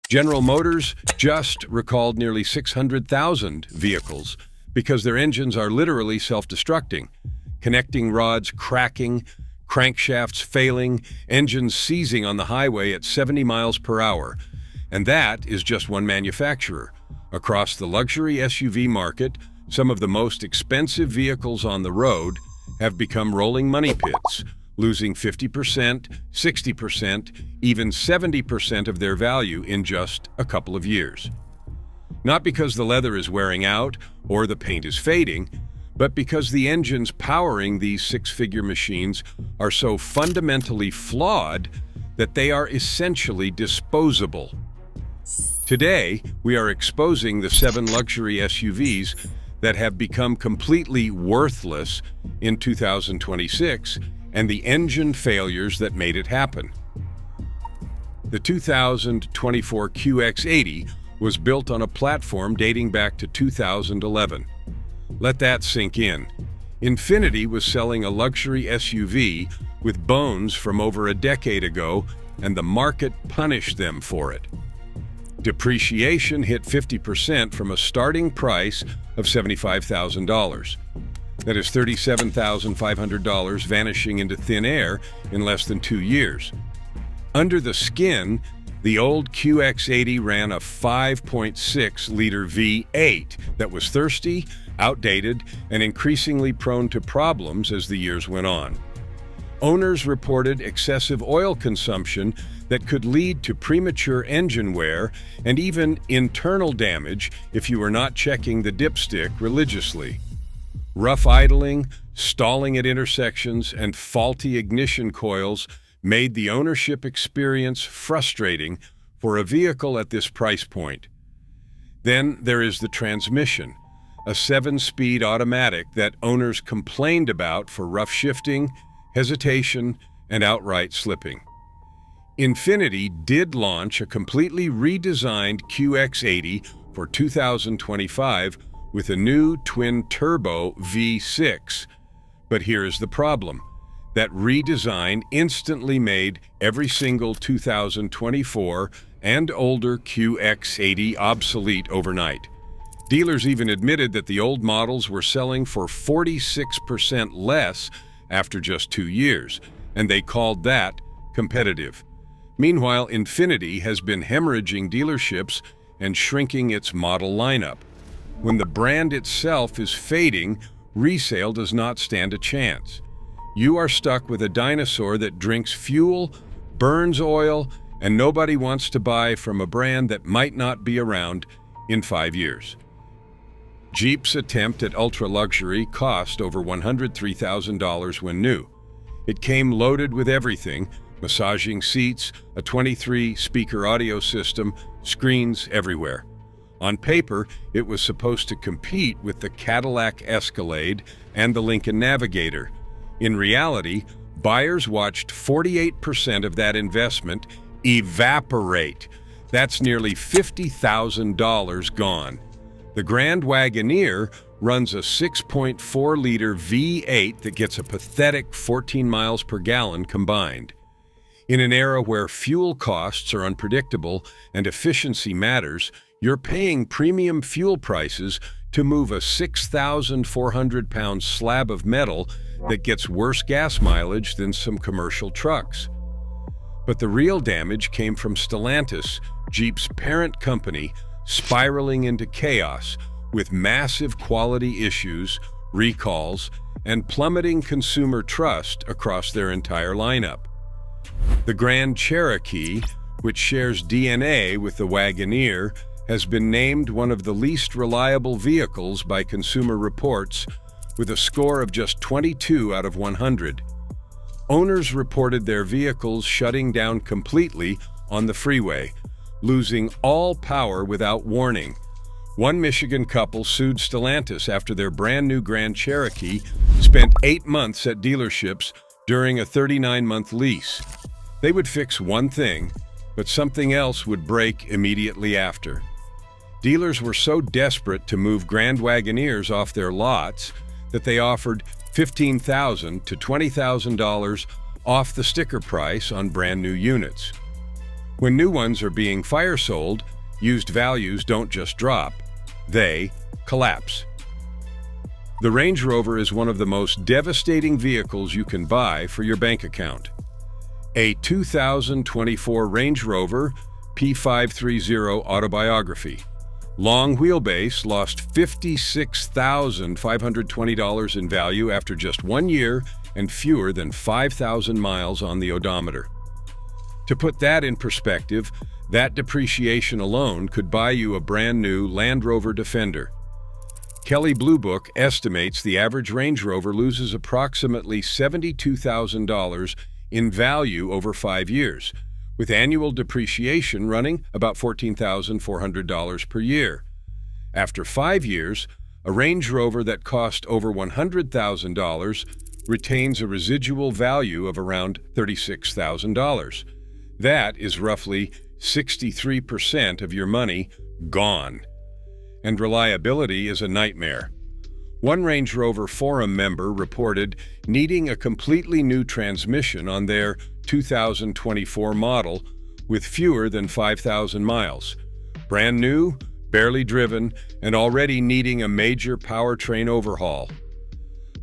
General Motors just recalled nearly 600,000 vehicles because their engines are literally self-destructing. Connecting rods cracking, crankshafts failing, engines seizing on the highway at 70 miles per hour. And that is just one manufacturer. Across the luxury SUV market, some of the most expensive vehicles on the road have become rolling money pits, losing 50%, 60%, even 70% of their value in just a couple of years. Not because the leather is wearing out or the paint is fading, but because the engines powering these six-figure machines are so fundamentally flawed that they are essentially disposable. Today, we are exposing the 7 luxury SUVs that have become completely worthless in 2026 and the engine failures that made it happen. The 2024 QX80 was built on a platform dating back to 2011. Let that sink in. Infiniti was selling a luxury SUV with bones from over a decade ago, and the market punished them for it. Depreciation hit 50% from a starting price of $75,000. That is $37,500 vanishing into thin air in less than 2 years. Under the skin, the old QX80 ran a 5.6-liter V8 that was thirsty, outdated, and increasingly prone to problems as the years went on. Owners reported excessive oil consumption that could lead to premature engine wear and even internal damage if you were not checking the dipstick religiously. Rough idling, stalling at intersections, and faulty ignition coils made the ownership experience frustrating for a vehicle at this price point. Then there is the transmission, a 7-speed automatic that owners complained about for rough shifting, hesitation, and outright slipping. Infiniti did launch a completely redesigned QX80 for 2025 with a new twin-turbo V6. But here is the problem. That redesign instantly made every single 2024 and older QX80 obsolete overnight. Dealers even admitted that the old models were selling for 46% less after just 2 years, and they called that competitive. Meanwhile, Infiniti has been hemorrhaging dealerships and shrinking its model lineup. When the brand itself is fading, resale does not stand a chance. You are stuck with a dinosaur that drinks fuel, burns oil, and nobody wants to buy from a brand that might not be around in 5 years. Jeep's attempt at ultra-luxury cost over $103,000 when new. It came loaded with everything: massaging seats, a 23-speaker audio system, screens everywhere. On paper, it was supposed to compete with the Cadillac Escalade and the Lincoln Navigator. In reality, buyers watched 48% of that investment evaporate. That's nearly $50,000 gone. The Grand Wagoneer runs a 6.4-liter V8 that gets a pathetic 14 miles per gallon combined. In an era where fuel costs are unpredictable and efficiency matters, you're paying premium fuel prices to move a 6,400-pound slab of metal that gets worse gas mileage than some commercial trucks. But the real damage came from Stellantis, Jeep's parent company, spiraling into chaos with massive quality issues, recalls, and plummeting consumer trust across their entire lineup. The Grand Cherokee, which shares DNA with the Wagoneer, has been named one of the least reliable vehicles by Consumer Reports, with a score of just 22 out of 100. Owners reported their vehicles shutting down completely on the freeway, losing all power without warning. One Michigan couple sued Stellantis after their brand new Grand Cherokee spent 8 months at dealerships during a 39-month lease. They would fix one thing, but something else would break immediately after. Dealers were so desperate to move Grand Wagoneers off their lots that they offered $15,000 to $20,000 off the sticker price on brand new units. When new ones are being fire sold, used values don't just drop, they collapse. The Range Rover is one of the most devastating vehicles you can buy for your bank account. A 2024 Range Rover P530 autobiography. Long wheelbase lost $56,520 in value after just 1 year and fewer than 5,000 miles on the odometer. To put that in perspective, that depreciation alone could buy you a brand new Land Rover Defender. Kelley Blue Book estimates the average Range Rover loses approximately $72,000 in value over 5 years, with annual depreciation running about $14,400 per year. After 5 years, a Range Rover that cost over $100,000 retains a residual value of around $36,000. That is roughly 63% of your money gone. And reliability is a nightmare. One Range Rover forum member reported needing a completely new transmission on their 2024 model with fewer than 5,000 miles. Brand new, barely driven, and already needing a major powertrain overhaul.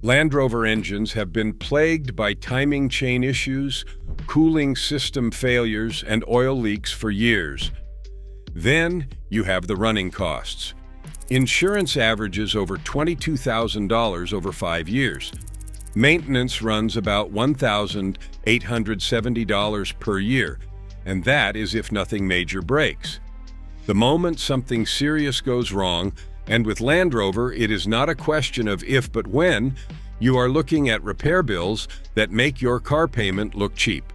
Land Rover engines have been plagued by timing chain issues, cooling system failures, and oil leaks for years. Then you have the running costs. Insurance averages over $22,000 over 5 years. Maintenance runs about $1,870 per year, and that is if nothing major breaks. The moment something serious goes wrong, and with Land Rover it is not a question of if but when, you are looking at repair bills that make your car payment look cheap.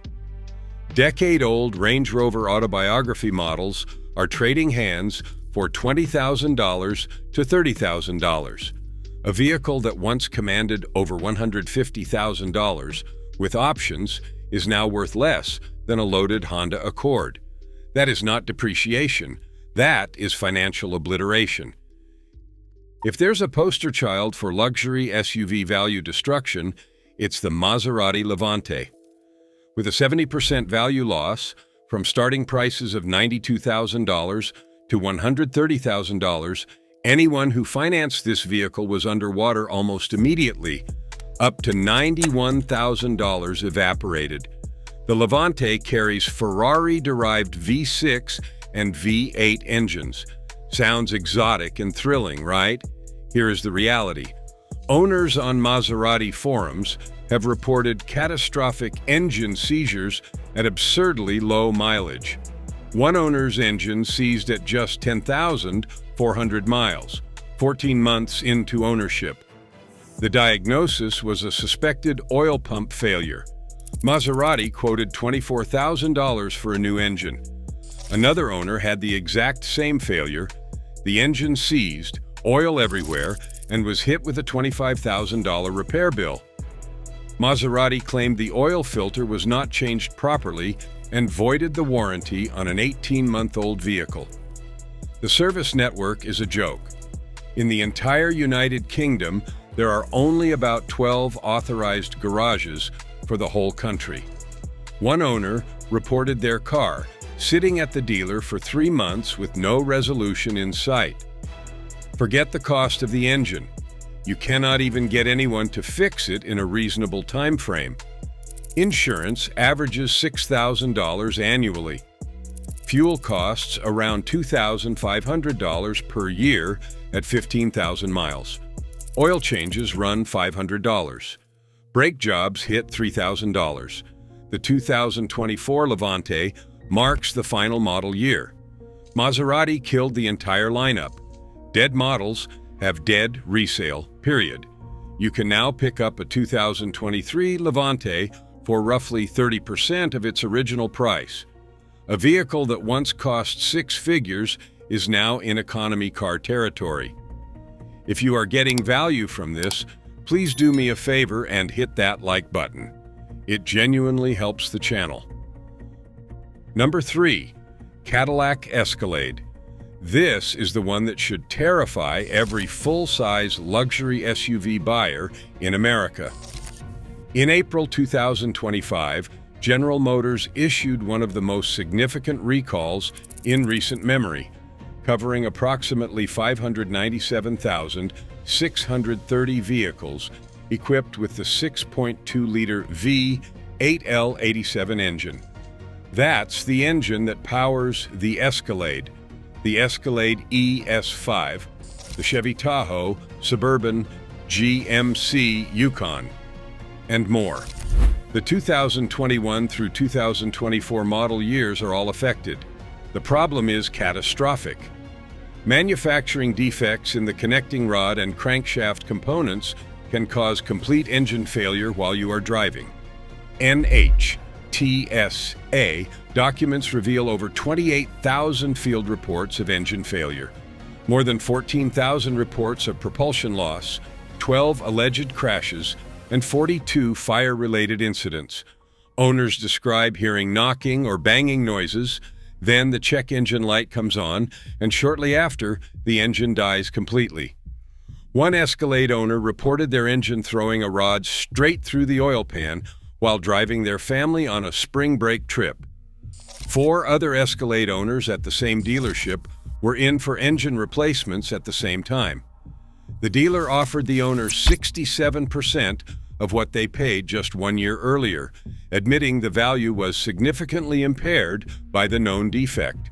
Decade-old Range Rover autobiography models are trading hands for $20,000 to $30,000. A vehicle that once commanded over $150,000 with options is now worth less than a loaded Honda Accord. That is not depreciation. That is financial obliteration. If there's a poster child for luxury SUV value destruction, it's the Maserati Levante. With a 70% value loss, from starting prices of $92,000 to $130,000, anyone who financed this vehicle was underwater almost immediately. Up to $91,000 evaporated. The Levante carries Ferrari-derived V6 and V8 engines. Sounds exotic and thrilling, right? Here is the reality. Owners on Maserati forums have reported catastrophic engine seizures at absurdly low mileage. One owner's engine seized at just 10,400 miles, 14 months into ownership. The diagnosis was a suspected oil pump failure. Maserati quoted $24,000 for a new engine. Another owner had the exact same failure. The engine seized, oil everywhere, and was hit with a $25,000 repair bill. Maserati claimed the oil filter was not changed properly and voided the warranty on an 18-month-old vehicle. The service network is a joke. In the entire United Kingdom, there are only about 12 authorized garages for the whole country. One owner reported their car sitting at the dealer for 3 months with no resolution in sight. Forget the cost of the engine. You cannot even get anyone to fix it in a reasonable time frame. Insurance averages $6,000 annually. Fuel costs around $2,500 per year at 15,000 miles. Oil changes run $500. Brake jobs hit $3,000. The 2024 Levante marks the final model year. Maserati killed the entire lineup. Dead models have dead resale, period. You can now pick up a 2023 Levante for roughly 30% of its original price. A vehicle that once cost 6 figures is now in economy car territory. If you are getting value from this, please do me a favor and hit that like button. It genuinely helps the channel. Number 3, Cadillac Escalade. This is the one that should terrify every full-size luxury SUV buyer in America. In April 2025, General Motors issued one of the most significant recalls in recent memory, covering approximately 597,630 vehicles equipped with the 6.2-liter V8L87 engine. That's the engine that powers the Escalade ES5, the Chevy Tahoe, Suburban, GMC Yukon, and more. The 2021 through 2024 model years are all affected. The problem is catastrophic. Manufacturing defects in the connecting rod and crankshaft components can cause complete engine failure while you are driving. NHTSA documents reveal over 28,000 field reports of engine failure, more than 14,000 reports of propulsion loss, 12 alleged crashes, and 42 fire-related incidents. Owners describe hearing knocking or banging noises, then the check engine light comes on, and shortly after, the engine dies completely. One Escalade owner reported their engine throwing a rod straight through the oil pan while driving their family on a spring break trip. 4 other Escalade owners at the same dealership were in for engine replacements at the same time. The dealer offered the owner 67% of what they paid just 1 year earlier, admitting the value was significantly impaired by the known defect.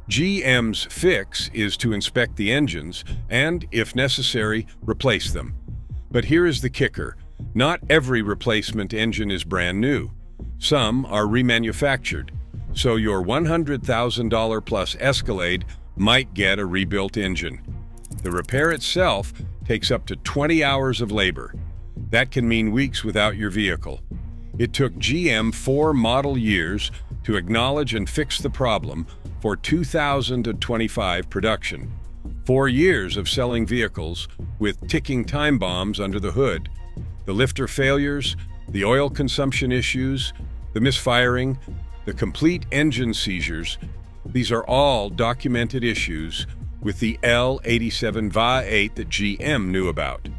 GM's fix is to inspect the engines and, if necessary, replace them. But here is the kicker. Not every replacement engine is brand new. Some are remanufactured, so your $100,000 plus Escalade might get a rebuilt engine. The repair itself takes up to 20 hours of labor. That can mean weeks without your vehicle. It took GM 4 model years to acknowledge and fix the problem for 2025 production. 4 years of selling vehicles with ticking time bombs under the hood. The lifter failures, the oil consumption issues, the misfiring, the complete engine seizures, these are all documented issues with the L87 Va8 that GM knew about.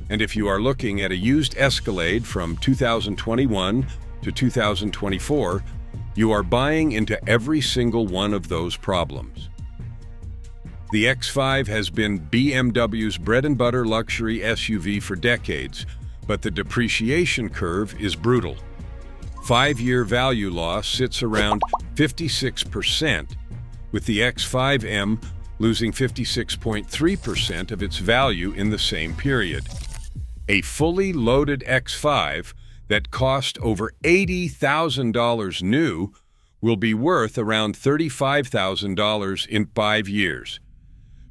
And if you are looking at a used Escalade from 2021 to 2024, you are buying into every single one of those problems. The X5 has been BMW's bread-and-butter luxury SUV for decades, but the depreciation curve is brutal. 5-year value loss sits around 56%, with the X5M losing 56.3% of its value in the same period. A fully loaded X5 that cost over $80,000 new will be worth around $35,000 in 5 years.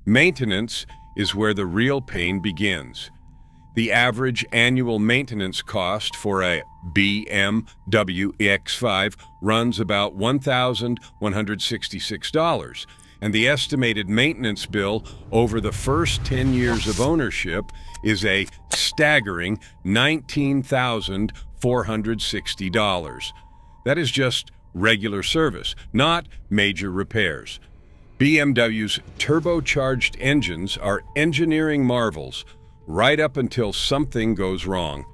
Maintenance is where the real pain begins. The average annual maintenance cost for a BMW X5 runs about $1,166, and the estimated maintenance bill over the first 10 years of ownership is a staggering $19,460. That is just regular service, not major repairs. BMW's turbocharged engines are engineering marvels right up until something goes wrong.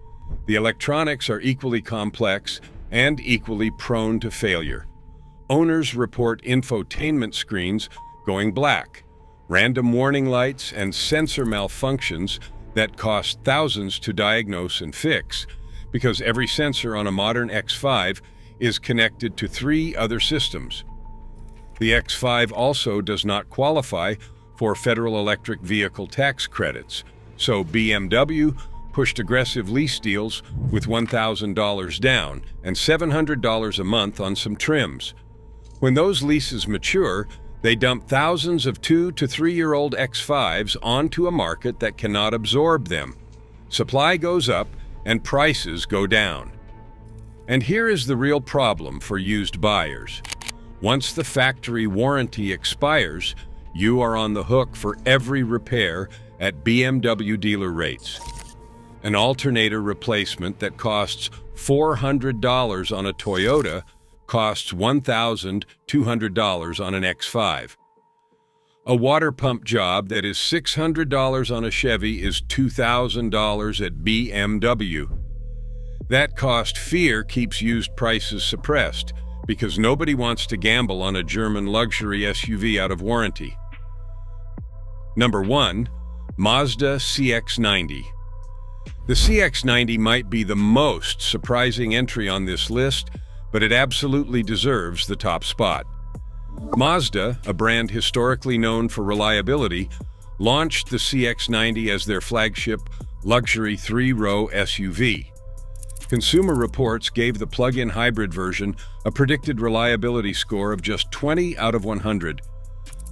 The electronics are equally complex and equally prone to failure. Owners report infotainment screens going black, random warning lights, and sensor malfunctions that cost thousands to diagnose and fix, because every sensor on a modern X5 is connected to 3 other systems. The X5 also does not qualify for federal electric vehicle tax credits, so BMW pushed aggressive lease deals with $1,000 down and $700 a month on some trims. When those leases mature, they dump thousands of 2- to 3-year-old X5s onto a market that cannot absorb them. Supply goes up and prices go down. And here is the real problem for used buyers. Once the factory warranty expires, you are on the hook for every repair at BMW dealer rates. An alternator replacement that costs $400 on a Toyota costs $1,200 on an X5. A water pump job that is $600 on a Chevy is $2,000 at BMW. That cost fear keeps used prices suppressed because nobody wants to gamble on a German luxury SUV out of warranty. Number 1. Mazda CX-90. The CX-90 might be the most surprising entry on this list, but it absolutely deserves the top spot. Mazda, a brand historically known for reliability, launched the CX-90 as their flagship luxury three-row SUV. Consumer Reports gave the plug-in hybrid version a predicted reliability score of just 20 out of 100.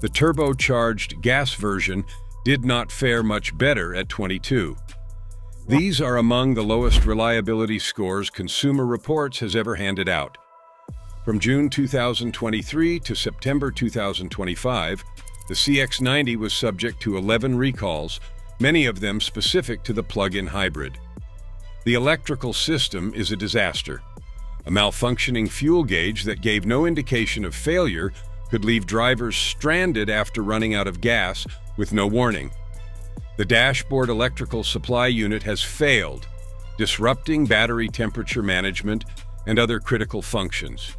The turbocharged gas version did not fare much better at 22. These are among the lowest reliability scores Consumer Reports has ever handed out. From June 2023 to September 2025, the CX-90 was subject to 11 recalls, many of them specific to the plug-in hybrid. The electrical system is a disaster. A malfunctioning fuel gauge that gave no indication of failure could leave drivers stranded after running out of gas with no warning. The dashboard electrical supply unit has failed, disrupting battery temperature management and other critical functions.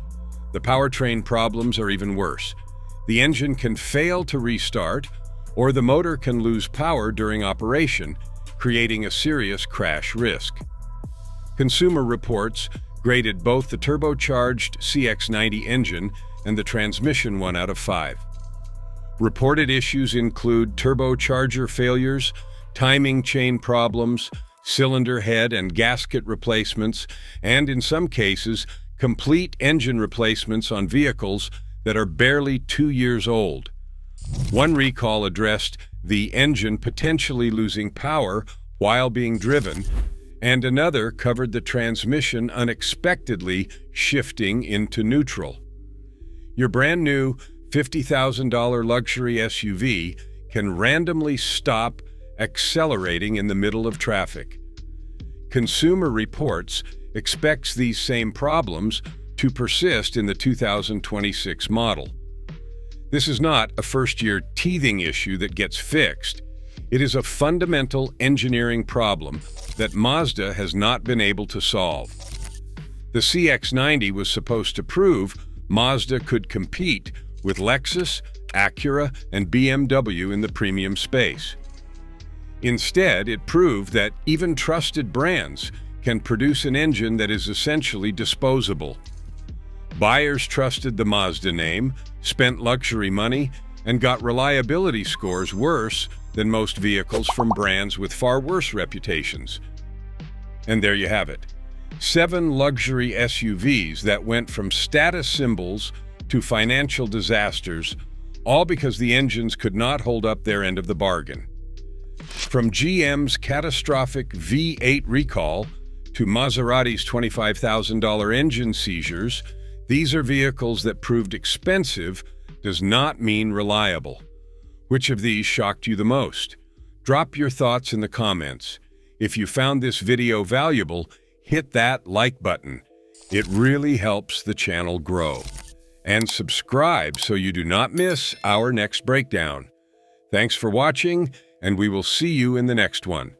The powertrain problems are even worse. The engine can fail to restart, or the motor can lose power during operation, creating a serious crash risk. Consumer Reports graded both the turbocharged CX-90 engine and the transmission 1 out of 5. Reported issues include turbocharger failures, timing chain problems, cylinder head and gasket replacements, and in some cases, complete engine replacements on vehicles that are barely 2 years old. One recall addressed the engine potentially losing power while being driven, and another covered the transmission unexpectedly shifting into neutral. Your brand new $50,000 luxury SUV can randomly stop accelerating in the middle of traffic. Consumer Reports expects these same problems to persist in the 2026 model. This is not a first-year teething issue that gets fixed. It is a fundamental engineering problem that Mazda has not been able to solve. The CX-90 was supposed to prove Mazda could compete with Lexus, Acura, and BMW in the premium space. Instead, it proved that even trusted brands can produce an engine that is essentially disposable. Buyers trusted the Mazda name, spent luxury money, and got reliability scores worse than most vehicles from brands with far worse reputations. And there you have it. 7 luxury SUVs that went from status symbols to financial disasters, all because the engines could not hold up their end of the bargain. From GM's catastrophic V8 recall to Maserati's $25,000 engine seizures, these are vehicles that proved expensive does not mean reliable. Which of these shocked you the most? Drop your thoughts in the comments. If you found this video valuable, hit that like button. It really helps the channel grow. And subscribe so you do not miss our next breakdown. Thanks for watching, and we will see you in the next one.